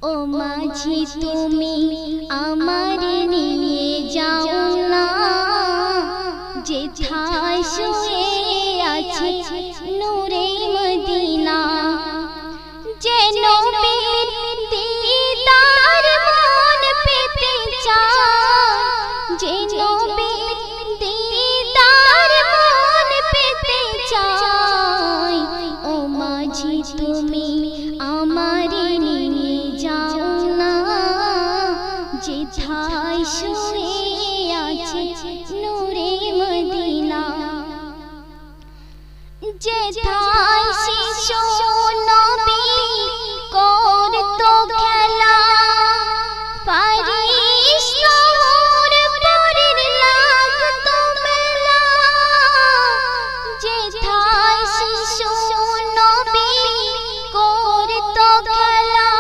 ও মাঝি তুমি আমার নিয়ে যাও না, যেথায় শুয়ে আছে নূরে মদিনা। যে নবীর দিদার মন পেতে চায়, যে নবীর দিদার মন পেতে চায়, ও মাঝি তুমি আমার নিয়ে যাও না, যেথায় শুয়ে আছে নূরে মদিনা। যেথায় শিশু নবী করতো খেলা, ফারিস্তা ওর পরের লাগতো মেলা। যেথায় শিশু নবী করতো খেলা,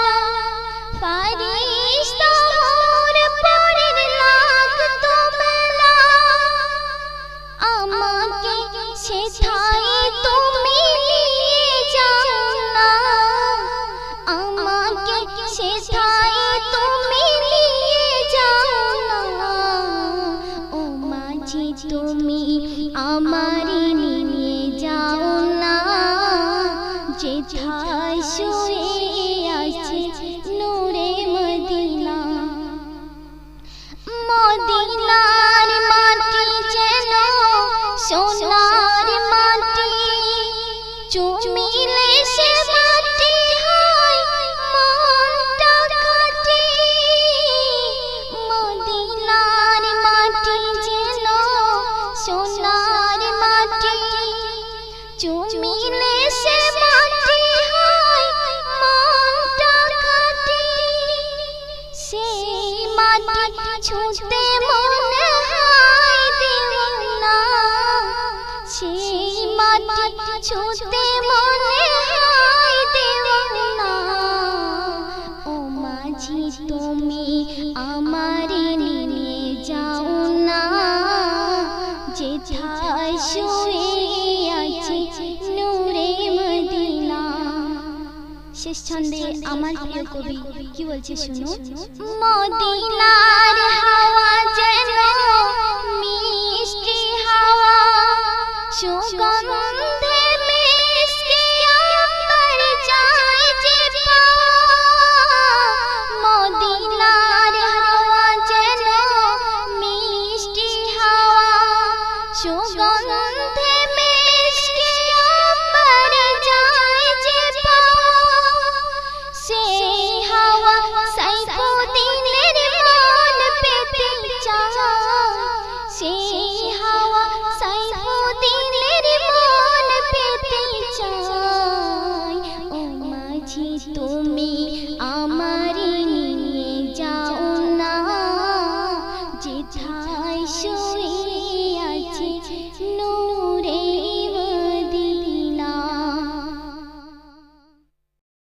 ফারিস্তা ওর পরের লাগতো মেলা। আমাকে সেথায় তুমি নিয়ে যাও না, আমাকে সেথায় তুমি নিয়ে যাও না, ও মাঝি তুমি আমার নিয়ে যাও না, যেথায় শুয়ে আছে নূরে মদিনা। মদিনার মাটি যেন সোনার মাটি, চুমিলে সে মাটি হয় মনটা খাঁটি। মদিনার মাটি যেন সোনার মাটি, চুমিলে সে মাটি হয় মনটা খাঁটি। সেই মাটি ছুঁতে মনে হয় দেওয়ানা, সেই মাটি ছুঁতে মনে হয় দেওয়ানা। ও মাঝি তুমি আমার নিয়ে যাও না, যেথায় শুয়ে আছে নূরে মদিনা। শেষ ছন্দে আমার প্রিয় কবি কি বলছে শুনো। মদিনার হাওয়া যেন মিষ্টি হাওয়া, সুগন্ধে মিশকে আম্বার যায় যে পাওয়া। মদিনার হাওয়া যেন মিষ্টি হাওয়া, সুগন্ধে মিশকে আম্বার যায় যে পাওয়া। সেই হাওয়া সাইফুদ্দিনের মন পেতে চায়, সেই হাওয়া সাইফুদ্দিনের মন পেতে চায়। ও মাঝি তুমি আমার